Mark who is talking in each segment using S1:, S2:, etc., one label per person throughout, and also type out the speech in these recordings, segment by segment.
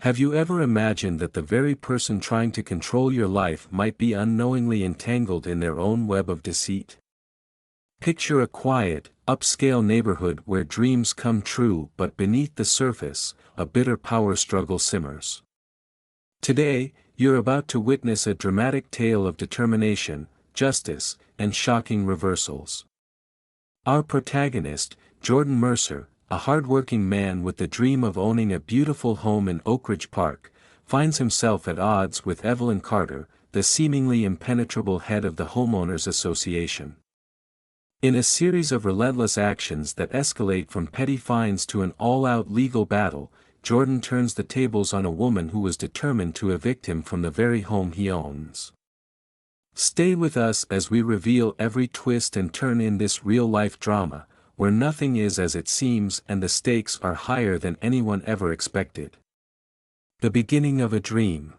S1: Have you ever imagined that the very person trying to control your life might be unknowingly entangled in their own web of deceit? Picture a quiet, upscale neighborhood where dreams come true, but beneath the surface, a bitter power struggle simmers. Today, you're about to witness a dramatic tale of determination, justice, and shocking reversals. Our protagonist, Jordan Mercer, a hardworking man with the dream of owning a beautiful home in Oak Ridge Park, finds himself at odds with Evelyn Carter, the seemingly impenetrable head of the Homeowners Association. In a series of relentless actions that escalate from petty fines to an all-out legal battle, Jordan turns the tables on a woman who was determined to evict him from the very home he owns. Stay with us as we reveal every twist and turn in this real-life drama, where nothing is as it seems and the stakes are higher than anyone ever expected. The beginning of a dream.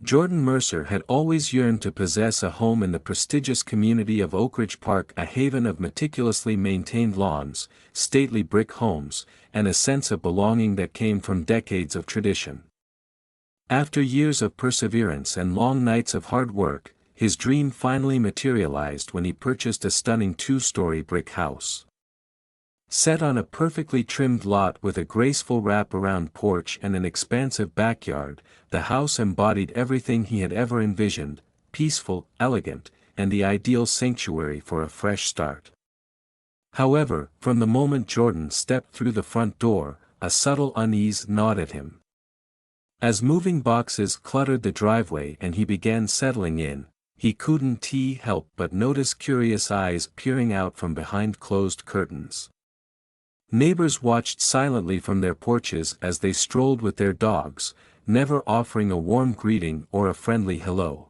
S1: Jordan Mercer had always yearned to possess a home in the prestigious community of Oak Ridge Park, a haven of meticulously maintained lawns, stately brick homes, and a sense of belonging that came from decades of tradition. After years of perseverance and long nights of hard work, his dream finally materialized when he purchased a stunning two-story brick house. Set on a perfectly trimmed lot with a graceful wrap-around porch and an expansive backyard, the house embodied everything he had ever envisioned: peaceful, elegant, and the ideal sanctuary for a fresh start. However, from the moment Jordan stepped through the front door, a subtle unease gnawed at him. As moving boxes cluttered the driveway and he began settling in, he couldn't help but notice curious eyes peering out from behind closed curtains. Neighbors watched silently from their porches as they strolled with their dogs, never offering a warm greeting or a friendly hello.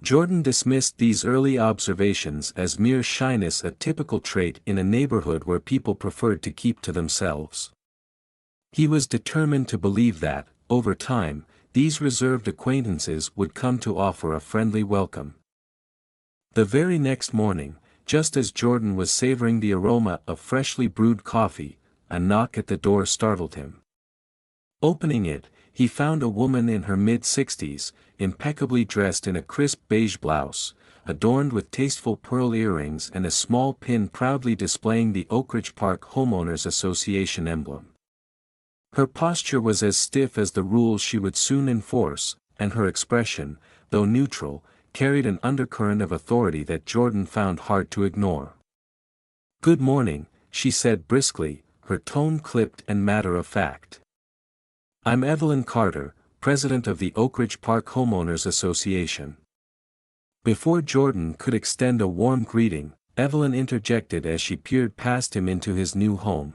S1: Jordan dismissed these early observations as mere shyness, a typical trait in a neighborhood where people preferred to keep to themselves. He was determined to believe that, over time, these reserved acquaintances would come to offer a friendly welcome. The very next morning, just as Jordan was savoring the aroma of freshly brewed coffee, a knock at the door startled him. Opening it, he found a woman in her mid-60s, impeccably dressed in a crisp beige blouse, adorned with tasteful pearl earrings and a small pin proudly displaying the Oak Ridge Park Homeowners Association emblem. Her posture was as stiff as the rules she would soon enforce, and her expression, though neutral, carried an undercurrent of authority that Jordan found hard to ignore. "Good morning," she said briskly, her tone clipped and matter-of-fact. "I'm Evelyn Carter, president of the Oak Ridge Park Homeowners Association." Before Jordan could extend a warm greeting, Evelyn interjected as she peered past him into his new home.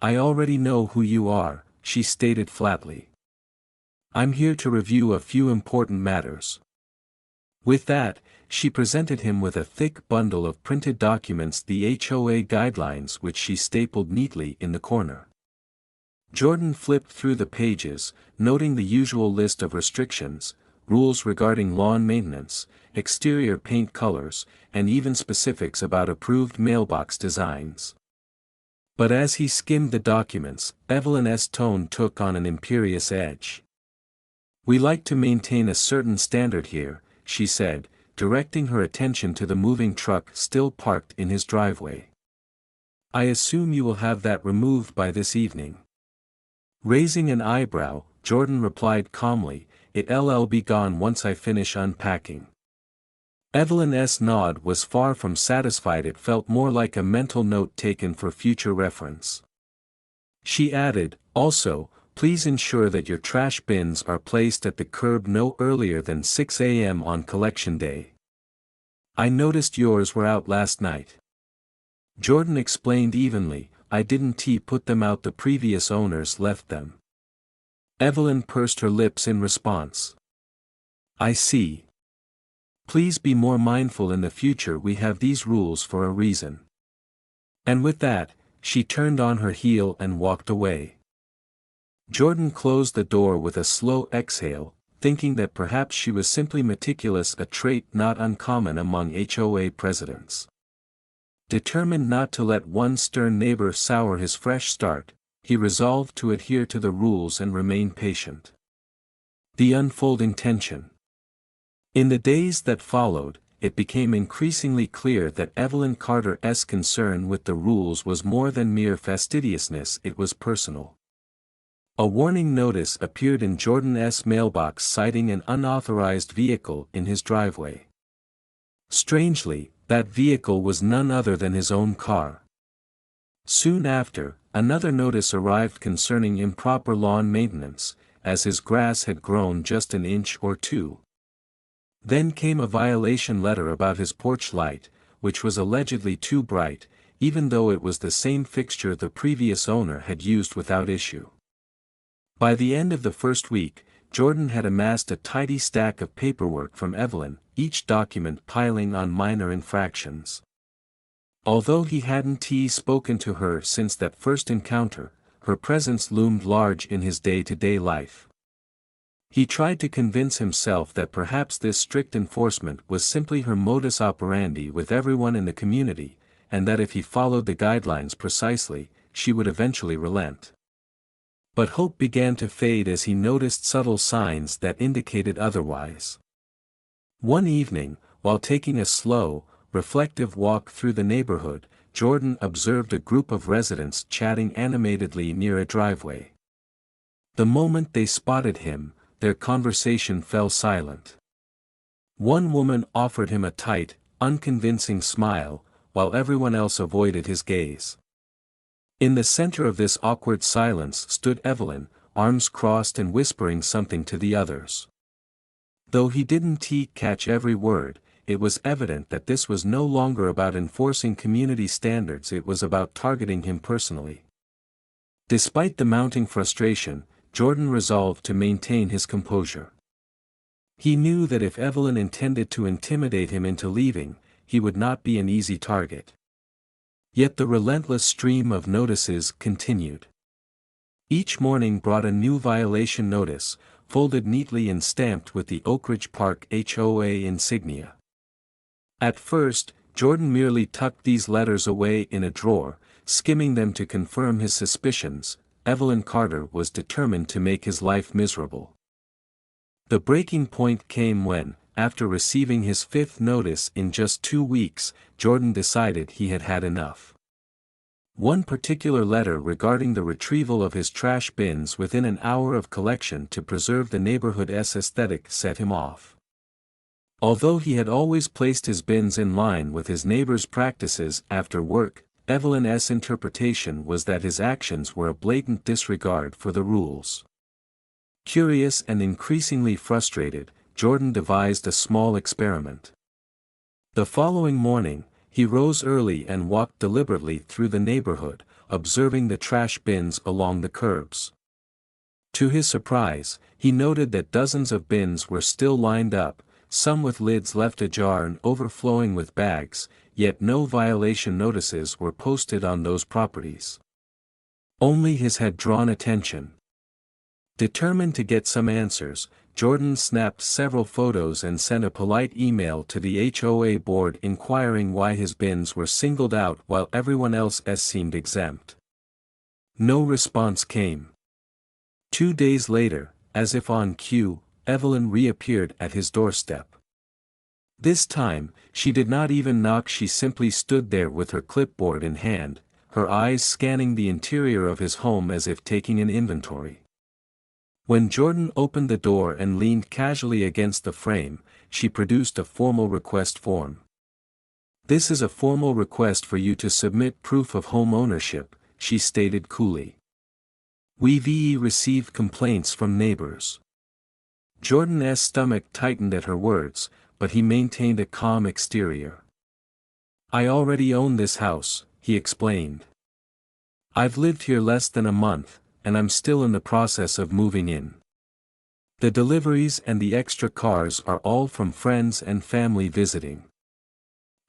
S1: "I already know who you are," she stated flatly. "I'm here to review a few important matters." With that, she presented him with a thick bundle of printed documents, the HOA guidelines, which she stapled neatly in the corner. Jordan flipped through the pages, noting the usual list of restrictions, rules regarding lawn maintenance, exterior paint colors, and even specifics about approved mailbox designs. But as he skimmed the documents, Evelyn's tone took on an imperious edge. "We like to maintain a certain standard here," she said, directing her attention to the moving truck still parked in his driveway. "I assume you will have that removed by this evening." Raising an eyebrow, Jordan replied calmly, "It'll be gone once I finish unpacking." Evelyn's nod was far from satisfied. It felt more like a mental note taken for future reference. She added, "Also, please ensure that your trash bins are placed at the curb no earlier than 6 a.m. on collection day. I noticed yours were out last night." Jordan explained evenly, "I didn't put them out, the previous owners left them." Evelyn pursed her lips in response. "I see. Please be more mindful in the future. We have these rules for a reason." And with that, she turned on her heel and walked away. Jordan closed the door with a slow exhale, thinking that perhaps she was simply meticulous, a trait not uncommon among HOA presidents. Determined not to let one stern neighbor sour his fresh start, he resolved to adhere to the rules and remain patient. The unfolding tension. In the days that followed, it became increasingly clear that Evelyn Carter's concern with the rules was more than mere fastidiousness, it was personal. A warning notice appeared in Jordan's mailbox citing an unauthorized vehicle in his driveway. Strangely, that vehicle was none other than his own car. Soon after, another notice arrived concerning improper lawn maintenance, as his grass had grown just an inch or two. Then came a violation letter about his porch light, which was allegedly too bright, even though it was the same fixture the previous owner had used without issue. By the end of the first week, Jordan had amassed a tidy stack of paperwork from Evelyn, each document piling on minor infractions. Although he hadn't spoken to her since that first encounter, her presence loomed large in his day-to-day life. He tried to convince himself that perhaps this strict enforcement was simply her modus operandi with everyone in the community, and that if he followed the guidelines precisely, she would eventually relent. But hope began to fade as he noticed subtle signs that indicated otherwise. One evening, while taking a slow, reflective walk through the neighborhood, Jordan observed a group of residents chatting animatedly near a driveway. The moment they spotted him, their conversation fell silent. One woman offered him a tight, unconvincing smile, while everyone else avoided his gaze. In the center of this awkward silence stood Evelyn, arms crossed and whispering something to the others. Though he didn't catch every word, it was evident that this was no longer about enforcing community standards, it was about targeting him personally. Despite the mounting frustration, Jordan resolved to maintain his composure. He knew that if Evelyn intended to intimidate him into leaving, he would not be an easy target. Yet the relentless stream of notices continued. Each morning brought a new violation notice, folded neatly and stamped with the Oak Ridge Park HOA insignia. At first, Jordan merely tucked these letters away in a drawer, skimming them to confirm his suspicions. Evelyn Carter was determined to make his life miserable. The breaking point came when, after receiving his fifth notice in just 2 weeks, Jordan decided he had had enough. One particular letter regarding the retrieval of his trash bins within an hour of collection to preserve the neighborhood's aesthetic set him off. Although he had always placed his bins in line with his neighbors' practices after work, Evelyn's interpretation was that his actions were a blatant disregard for the rules. Curious and increasingly frustrated, Jordan devised a small experiment. The following morning, he rose early and walked deliberately through the neighborhood, observing the trash bins along the curbs. To his surprise, he noted that dozens of bins were still lined up, some with lids left ajar and overflowing with bags, yet no violation notices were posted on those properties. Only his had drawn attention. Determined to get some answers, Jordan snapped several photos and sent a polite email to the HOA board inquiring why his bins were singled out while everyone else seemed exempt. No response came. 2 days later, as if on cue, Evelyn reappeared at his doorstep. This time, she did not even knock, she simply stood there with her clipboard in hand, her eyes scanning the interior of his home as if taking an inventory. When Jordan opened the door and leaned casually against the frame, she produced a formal request form. "This is a formal request for you to submit proof of home ownership," she stated coolly. "We've received complaints from neighbors." Jordan's stomach tightened at her words, but he maintained a calm exterior. "I already own this house," he explained. "I've lived here less than a month, and I'm still in the process of moving in. The deliveries and the extra cars are all from friends and family visiting."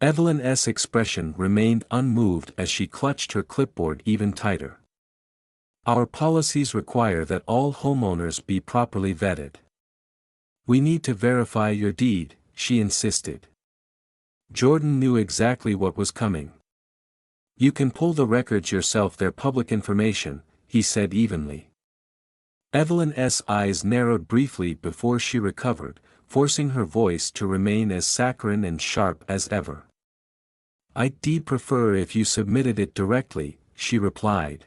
S1: Evelyn's expression remained unmoved as she clutched her clipboard even tighter. "Our policies require that all homeowners be properly vetted. We need to verify your deed," she insisted. Jordan knew exactly what was coming. You can pull the records yourself, they're public information, he said evenly. Evelyn's eyes narrowed briefly before she recovered, forcing her voice to remain as saccharine and sharp as ever. "I'd prefer if you submitted it directly," she replied.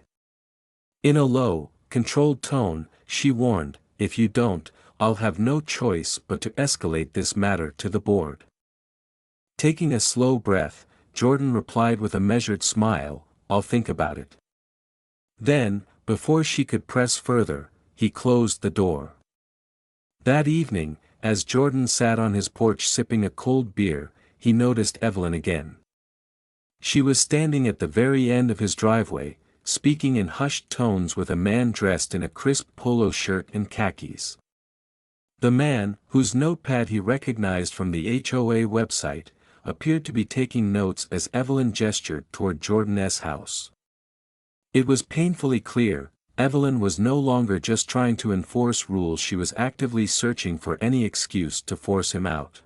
S1: In a low, controlled tone, she warned, "If you don't, I'll have no choice but to escalate this matter to the board." Taking a slow breath, Jordan replied with a measured smile, "I'll think about it." Then, before she could press further, he closed the door. That evening, as Jordan sat on his porch sipping a cold beer, he noticed Evelyn again. She was standing at the very end of his driveway, speaking in hushed tones with a man dressed in a crisp polo shirt and khakis. The man, whose notepad he recognized from the HOA website, appeared to be taking notes as Evelyn gestured toward Jordan's house. It was painfully clear, Evelyn was no longer just trying to enforce rules, she was actively searching for any excuse to force him out.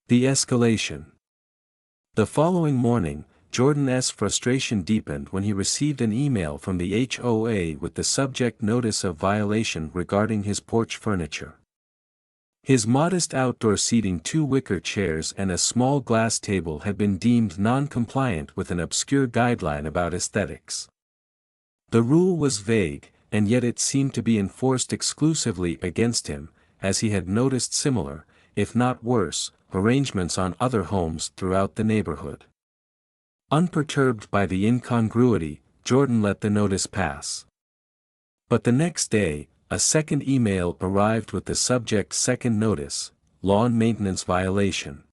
S1: The escalation. The following morning, Jordan's frustration deepened when he received an email from the HOA with the subject notice of violation regarding his porch furniture. His modest outdoor seating, 2 wicker chairs and a small glass table had been deemed non-compliant with an obscure guideline about aesthetics. The rule was vague, and yet it seemed to be enforced exclusively against him, as he had noticed similar, if not worse, arrangements on other homes throughout the neighborhood. Unperturbed by the incongruity, Jordan let the notice pass. But the next day, a second email arrived with the subject "Second Notice, Lawn Maintenance Violation."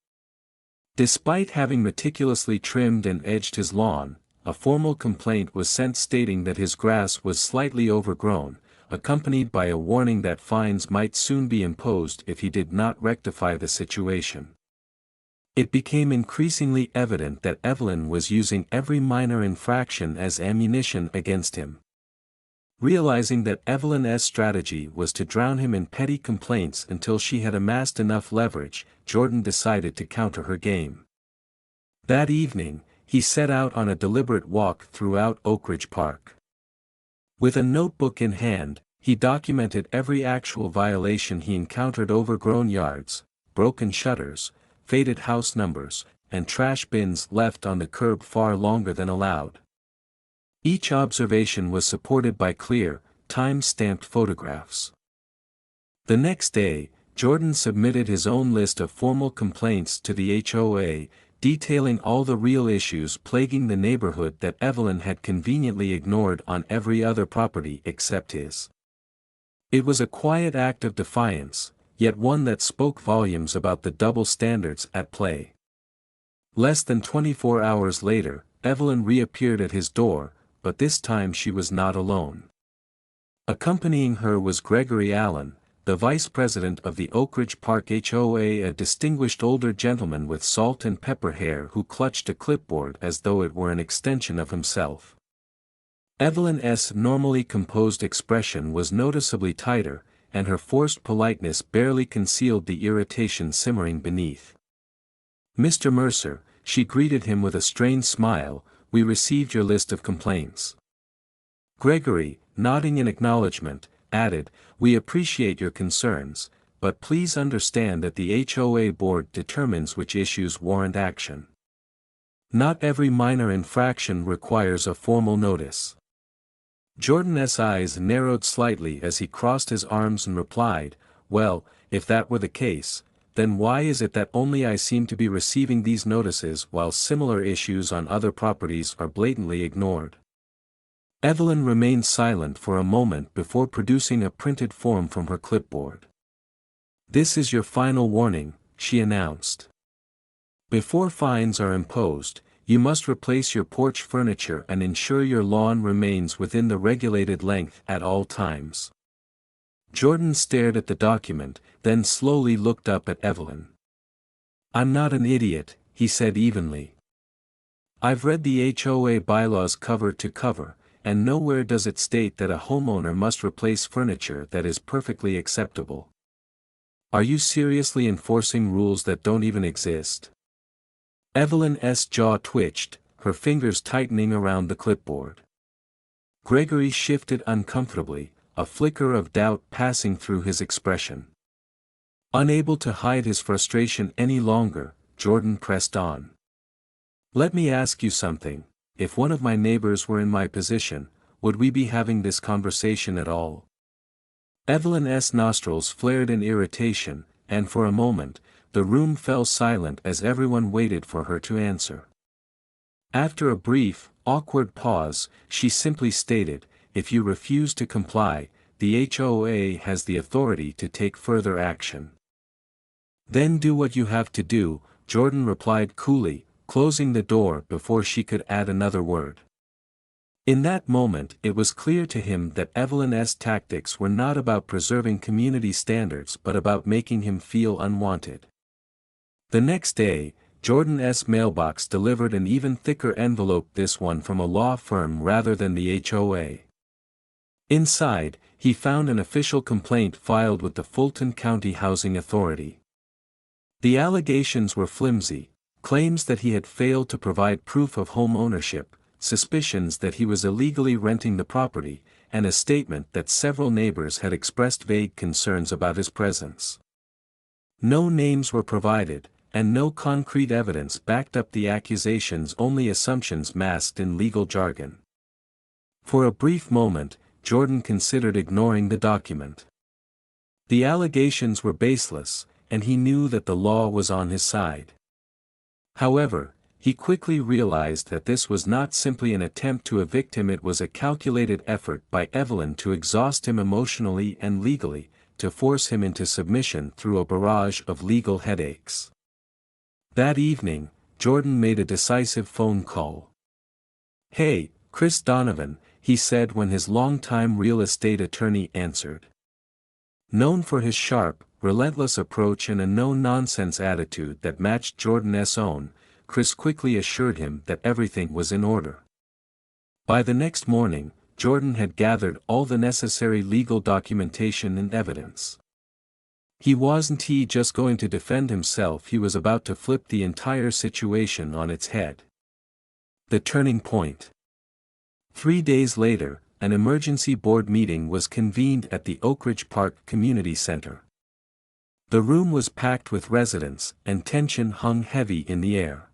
S1: Despite having meticulously trimmed and edged his lawn, a formal complaint was sent stating that his grass was slightly overgrown, accompanied by a warning that fines might soon be imposed if he did not rectify the situation. It became increasingly evident that Evelyn was using every minor infraction as ammunition against him. Realizing that Evelyn's strategy was to drown him in petty complaints until she had amassed enough leverage, Jordan decided to counter her game. That evening, he set out on a deliberate walk throughout Oak Ridge Park. With a notebook in hand, he documented every actual violation he encountered: overgrown yards, broken shutters, faded house numbers, and trash bins left on the curb far longer than allowed. Each observation was supported by clear, time-stamped photographs. The next day, Jordan submitted his own list of formal complaints to the HOA, detailing all the real issues plaguing the neighborhood that Evelyn had conveniently ignored on every other property except his. It was a quiet act of defiance, yet one that spoke volumes about the double standards at play. Less than 24 hours later, Evelyn reappeared at his door, but this time she was not alone. Accompanying her was Gregory Allen, the vice president of the Oak Ridge Park HOA, a distinguished older gentleman with salt and pepper hair who clutched a clipboard as though it were an extension of himself. Evelyn's normally composed expression was noticeably tighter, and her forced politeness barely concealed the irritation simmering beneath. "Mr. Mercer," she greeted him with a strained smile, "we received your list of complaints." Gregory, nodding in acknowledgement, added, "We appreciate your concerns, but please understand that the HOA board determines which issues warrant action. Not every minor infraction requires a formal notice." Jordan's eyes narrowed slightly as he crossed his arms and replied, "Well, if that were the case, then why is it that only I seem to be receiving these notices while similar issues on other properties are blatantly ignored?" Evelyn remained silent for a moment before producing a printed form from her clipboard. "This is your final warning," she announced. "Before fines are imposed, you must replace your porch furniture and ensure your lawn remains within the regulated length at all times." Jordan stared at the document, then slowly looked up at Evelyn. "I'm not an idiot," he said evenly. "I've read the HOA bylaws cover to cover, and nowhere does it state that a homeowner must replace furniture that is perfectly acceptable. Are you seriously enforcing rules that don't even exist?" Evelyn's jaw twitched, her fingers tightening around the clipboard. Gregory shifted uncomfortably, a flicker of doubt passing through his expression. Unable to hide his frustration any longer, Jordan pressed on. "Let me ask you something. If one of my neighbors were in my position, would we be having this conversation at all?" Evelyn's nostrils flared in irritation, and for a moment, the room fell silent as everyone waited for her to answer. After a brief, awkward pause, she simply stated, "If you refuse to comply, the HOA has the authority to take further action." "Then do what you have to do," Jordan replied coolly, closing the door before she could add another word. In that moment it was clear to him that Evelyn's tactics were not about preserving community standards but about making him feel unwanted. The next day, Jordan's mailbox delivered an even thicker envelope, this one from a law firm rather than the HOA. Inside, he found an official complaint filed with the Fulton County Housing Authority. The allegations were flimsy: claims that he had failed to provide proof of home ownership, suspicions that he was illegally renting the property, and a statement that several neighbors had expressed vague concerns about his presence. No names were provided, and no concrete evidence backed up the accusations, only assumptions masked in legal jargon. For a brief moment, Jordan considered ignoring the document. The allegations were baseless, and he knew that the law was on his side. However, he quickly realized that this was not simply an attempt to evict him, it was a calculated effort by Evelyn to exhaust him emotionally and legally, to force him into submission through a barrage of legal headaches. That evening, Jordan made a decisive phone call. "Hey, Chris Donovan," he said when his longtime real estate attorney answered. Known for his sharp, relentless approach and a no-nonsense attitude that matched Jordan's own, Chris quickly assured him that everything was in order. By the next morning, Jordan had gathered all the necessary legal documentation and evidence. He wasn't just going to defend himself, he was about to flip the entire situation on its head. The turning point. 3 days later, an emergency board meeting was convened at the Oak Ridge Park Community Center. The room was packed with residents, and tension hung heavy in the air.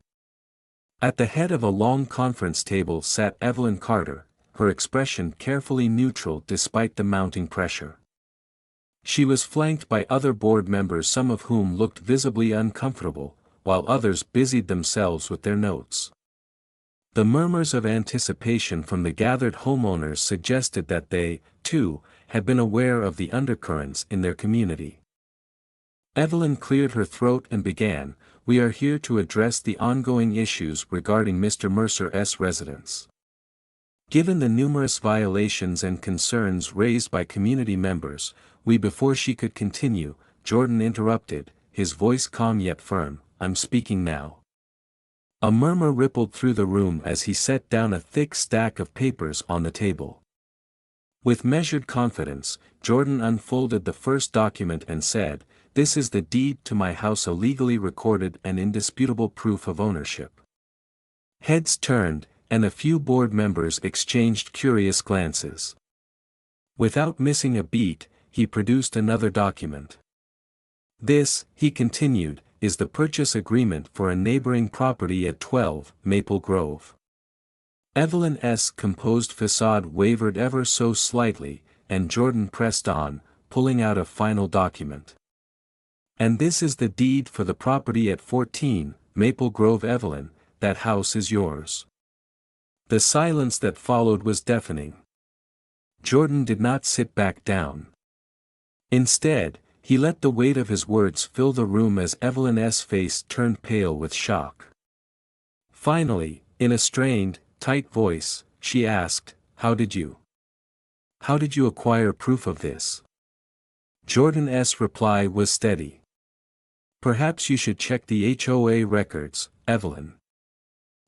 S1: At the head of a long conference table sat Evelyn Carter, her expression carefully neutral despite the mounting pressure. She was flanked by other board members, some of whom looked visibly uncomfortable, while others busied themselves with their notes. The murmurs of anticipation from the gathered homeowners suggested that they, too, had been aware of the undercurrents in their community. Evelyn cleared her throat and began, "We are here to address the ongoing issues regarding Mr. Mercer's residence. Given the numerous violations and concerns raised by community members, Before she could continue, Jordan interrupted, his voice calm yet firm, "I'm speaking now." A murmur rippled through the room as he set down a thick stack of papers on the table. With measured confidence, Jordan unfolded the first document and said, "This is the deed to my house, a legally recorded and indisputable proof of ownership." Heads turned, and a few board members exchanged curious glances. Without missing a beat, he produced another document. "This," he continued, "is the purchase agreement for a neighboring property at 12 Maple Grove." Evelyn's composed facade wavered ever so slightly, and Jordan pressed on, pulling out a final document. "And this is the deed for the property at 14 Maple Grove. Evelyn, that house is yours." The silence that followed was deafening. Jordan did not sit back down. Instead, he let the weight of his words fill the room as Evelyn's face turned pale with shock. Finally, in a strained, tight voice, she asked, How did you acquire proof of this?" Jordan's reply was steady. "Perhaps you should check the HOA records, Evelyn.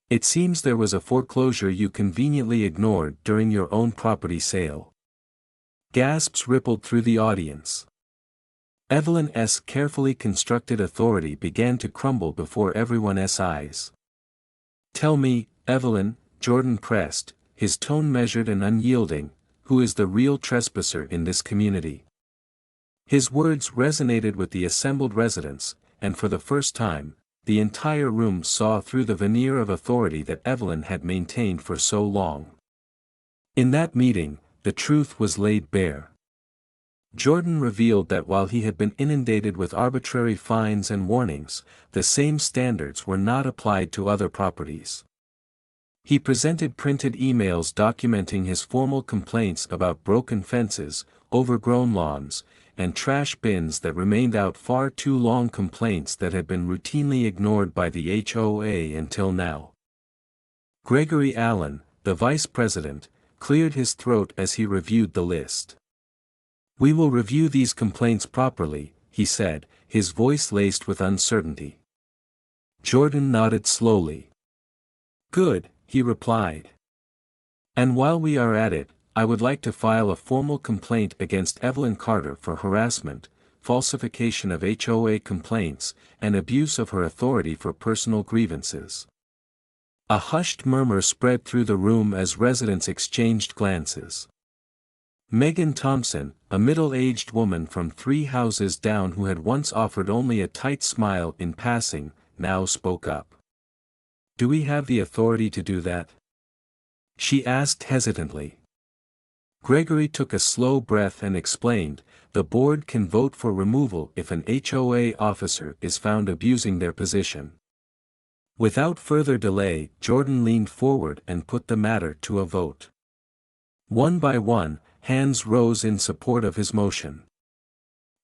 S1: It seems there was a foreclosure you conveniently ignored during your own property sale." Gasps rippled through the audience. Evelyn's carefully constructed authority began to crumble before everyone's eyes. "Tell me, Evelyn, Jordan pressed, his tone measured and unyielding, who is the real trespasser in this community? His words resonated with the assembled residents, and for the first time, the entire room saw through the veneer of authority that Evelyn had maintained for so long. In that meeting, the truth was laid bare. Jordan revealed that while he had been inundated with arbitrary fines and warnings, the same standards were not applied to other properties. He presented printed emails documenting his formal complaints about broken fences, overgrown lawns, and trash bins that remained out far too long, complaints that had been routinely ignored by the HOA until now. Gregory Allen, the vice president, cleared his throat as he reviewed the list. "We will review these complaints properly," he said, his voice laced with uncertainty. Jordan nodded slowly. "Good," he replied. "And while we are at it, I would like to file a formal complaint against Evelyn Carter for harassment, falsification of HOA complaints, and abuse of her authority for personal grievances." A hushed murmur spread through the room as residents exchanged glances. Megan Thompson, a middle-aged woman from 3 houses down who had once offered only a tight smile in passing, now spoke up. "Do we have the authority to do that?" she asked hesitantly. Gregory took a slow breath and explained, "The board can vote for removal if an HOA officer is found abusing their position." Without further delay, Jordan leaned forward and put the matter to a vote. One by one, hands rose in support of his motion.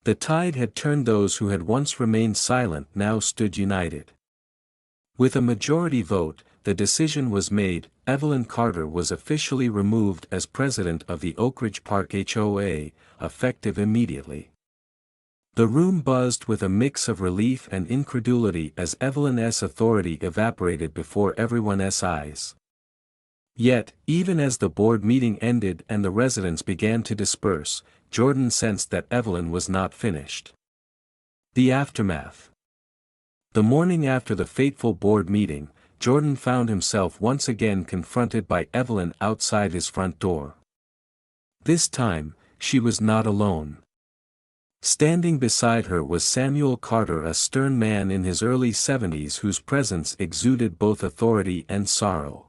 S1: The tide had turned. Those who had once remained silent now stood united. With a majority vote, the decision was made: Evelyn Carter was officially removed as president of the Oak Ridge Park HOA, effective immediately. The room buzzed with a mix of relief and incredulity as Evelyn's authority evaporated before everyone's eyes. Yet, even as the board meeting ended and the residents began to disperse, Jordan sensed that Evelyn was not finished. The aftermath. The morning after the fateful board meeting, Jordan found himself once again confronted by Evelyn outside his front door. This time, she was not alone. Standing beside her was Samuel Carter, a stern man in his early 70s whose presence exuded both authority and sorrow.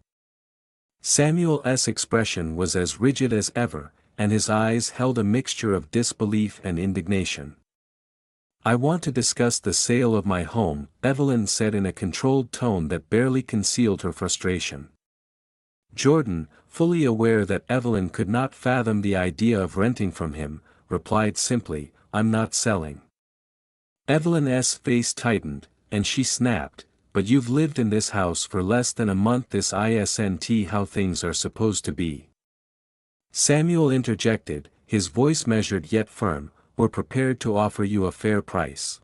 S1: Samuel's expression was as rigid as ever, and his eyes held a mixture of disbelief and indignation. "I want to discuss the sale of my home," Evelyn said in a controlled tone that barely concealed her frustration. Jordan, fully aware that Evelyn could not fathom the idea of renting from him, replied simply, "I'm not selling." Evelyn's face tightened, and she snapped, "But you've lived in this house for less than a month. This isn't how things are supposed to be." Samuel interjected, his voice measured yet firm, "We're prepared to offer you a fair price."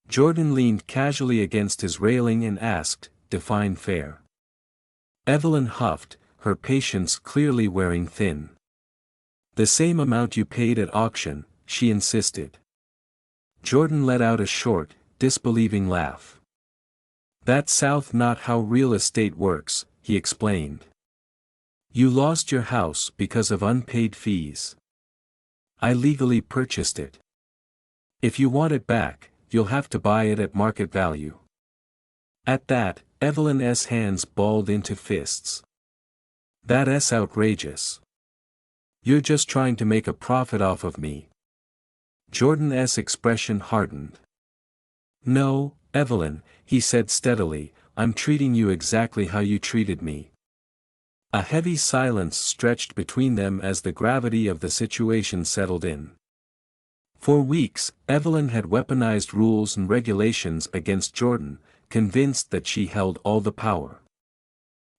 S1: Jordan leaned casually against his railing and asked, "Define fair." Evelyn huffed, her patience clearly wearing thin. "The same amount you paid at auction," she insisted. Jordan let out a short, disbelieving laugh. "That's not how real estate works," he explained. "You lost your house because of unpaid fees. I legally purchased it. If you want it back, you'll have to buy it at market value." At that, Evelyn's hands balled into fists. "That's outrageous. You're just trying to make a profit off of me." Jordan's expression hardened. "No, Evelyn," he said steadily, "I'm treating you exactly how you treated me." A heavy silence stretched between them as the gravity of the situation settled in. For weeks, Evelyn had weaponized rules and regulations against Jordan, convinced that she held all the power.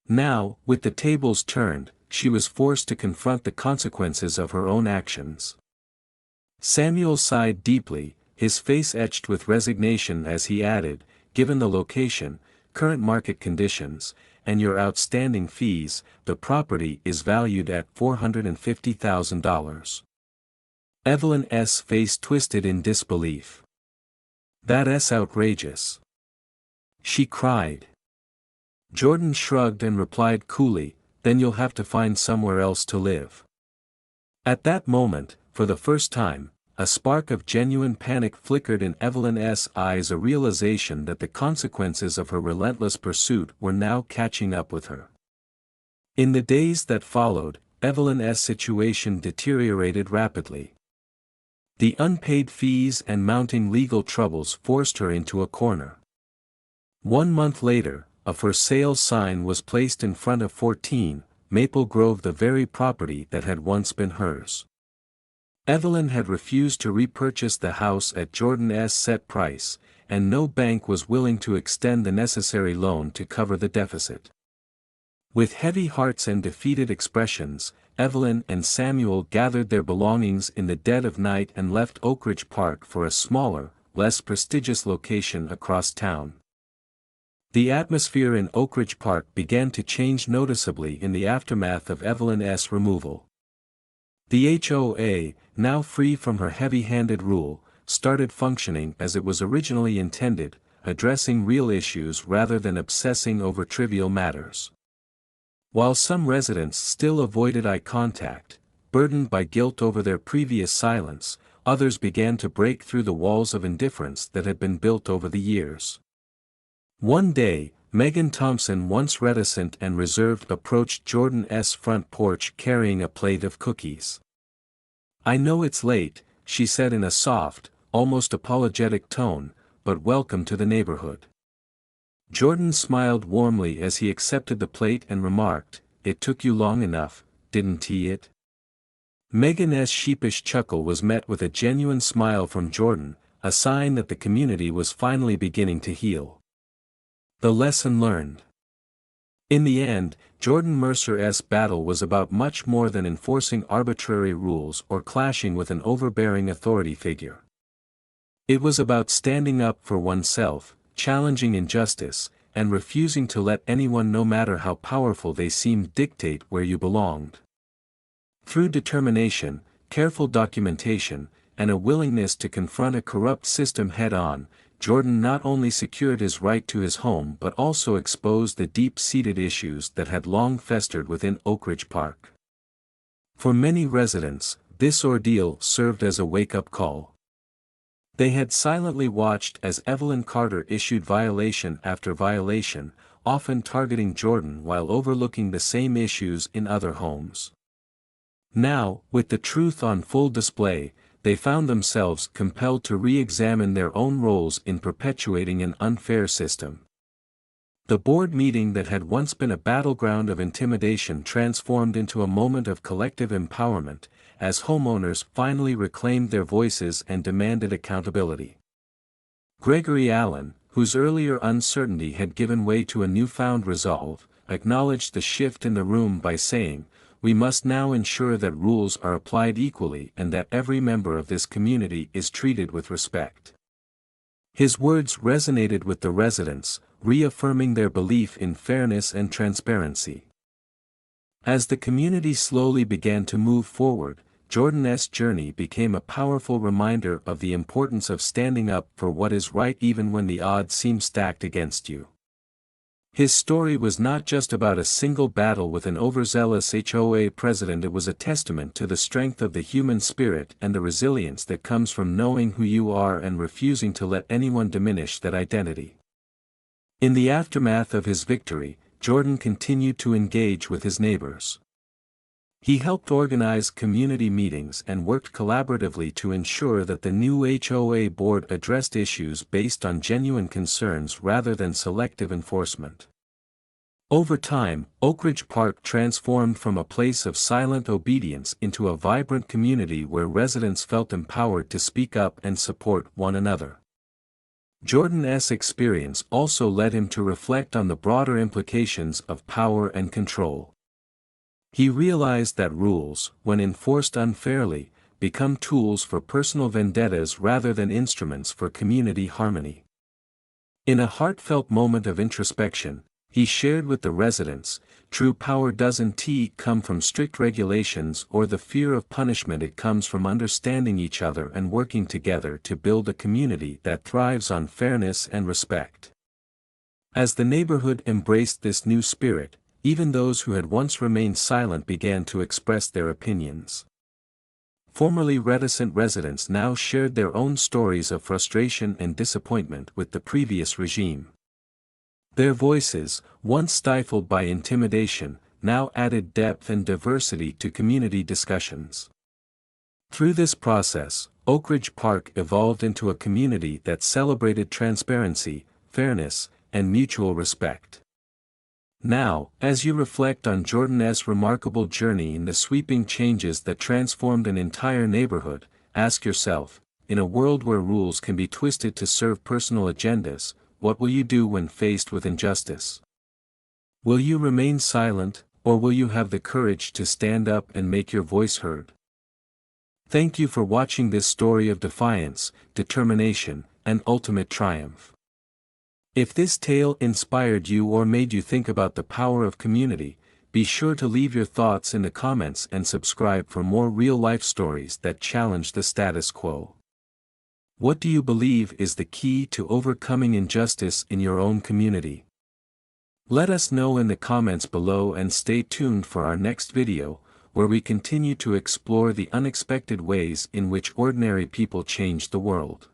S1: Now, with the tables turned, she was forced to confront the consequences of her own actions. Samuel sighed deeply, his face etched with resignation as he added, "Given the location, current market conditions, and your outstanding fees, the property is valued at $450,000. Evelyn's face twisted in disbelief. "That's outrageous," she cried. Jordan shrugged and replied coolly, "Then you'll have to find somewhere else to live." At that moment, for the first time, a spark of genuine panic flickered in Evelyn's eyes, a realization that the consequences of her relentless pursuit were now catching up with her. In the days that followed, Evelyn's situation deteriorated rapidly. The unpaid fees and mounting legal troubles forced her into a corner. 1 month later, a for sale sign was placed in front of 14 Maple Grove, the very property that had once been hers. Evelyn had refused to repurchase the house at Jordan's set price, and no bank was willing to extend the necessary loan to cover the deficit. With heavy hearts and defeated expressions, Evelyn and Samuel gathered their belongings in the dead of night and left Oakridge Park for a smaller, less prestigious location across town. The atmosphere in Oakridge Park began to change noticeably in the aftermath of Evelyn's removal. The HOA, now free from her heavy-handed rule, started functioning as it was originally intended, addressing real issues rather than obsessing over trivial matters. While some residents still avoided eye contact, burdened by guilt over their previous silence, others began to break through the walls of indifference that had been built over the years. One day, Megan Thompson, once reticent and reserved, approached Jordan's front porch carrying a plate of cookies. "I know it's late," she said in a soft, almost apologetic tone, "but welcome to the neighborhood." Jordan smiled warmly as he accepted the plate and remarked, "It took you long enough, didn't it?" Megan's sheepish chuckle was met with a genuine smile from Jordan, a sign that the community was finally beginning to heal. The lesson learned. In the end, Jordan Mercer's battle was about much more than enforcing arbitrary rules or clashing with an overbearing authority figure. It was about standing up for oneself, challenging injustice, and refusing to let anyone, no matter how powerful they seemed, dictate where you belonged. Through determination, careful documentation, and a willingness to confront a corrupt system head-on, Jordan not only secured his right to his home but also exposed the deep-seated issues that had long festered within Oakridge Park. For many residents, this ordeal served as a wake-up call. They had silently watched as Evelyn Carter issued violation after violation, often targeting Jordan while overlooking the same issues in other homes. Now, with the truth on full display, they found themselves compelled to re-examine their own roles in perpetuating an unfair system. The board meeting that had once been a battleground of intimidation transformed into a moment of collective empowerment, as homeowners finally reclaimed their voices and demanded accountability. Gregory Allen, whose earlier uncertainty had given way to a newfound resolve, acknowledged the shift in the room by saying, "We must now ensure that rules are applied equally and that every member of this community is treated with respect." His words resonated with the residents, reaffirming their belief in fairness and transparency. As the community slowly began to move forward, Jordan's journey became a powerful reminder of the importance of standing up for what is right even when the odds seem stacked against you. His story was not just about a single battle with an overzealous HOA president. It was a testament to the strength of the human spirit and the resilience that comes from knowing who you are and refusing to let anyone diminish that identity. In the aftermath of his victory, Jordan continued to engage with his neighbors. He helped organize community meetings and worked collaboratively to ensure that the new HOA board addressed issues based on genuine concerns rather than selective enforcement. Over time, Oakridge Park transformed from a place of silent obedience into a vibrant community where residents felt empowered to speak up and support one another. Jordan's experience also led him to reflect on the broader implications of power and control. He realized that rules, when enforced unfairly, become tools for personal vendettas rather than instruments for community harmony. In a heartfelt moment of introspection, he shared with the residents, "True power doesn't come from strict regulations or the fear of punishment. It comes from understanding each other and working together to build a community that thrives on fairness and respect." As the neighborhood embraced this new spirit, even those who had once remained silent began to express their opinions. Formerly reticent residents now shared their own stories of frustration and disappointment with the previous regime. Their voices, once stifled by intimidation, now added depth and diversity to community discussions. Through this process, Oak Ridge Park evolved into a community that celebrated transparency, fairness, and mutual respect. Now, as you reflect on Jordan's remarkable journey in the sweeping changes that transformed an entire neighborhood, ask yourself, in a world where rules can be twisted to serve personal agendas, what will you do when faced with injustice? Will you remain silent, or will you have the courage to stand up and make your voice heard? Thank you for watching this story of defiance, determination, and ultimate triumph. If this tale inspired you or made you think about the power of community, be sure to leave your thoughts in the comments and subscribe for more real-life stories that challenge the status quo. What do you believe is the key to overcoming injustice in your own community? Let us know in the comments below and stay tuned for our next video, where we continue to explore the unexpected ways in which ordinary people change the world.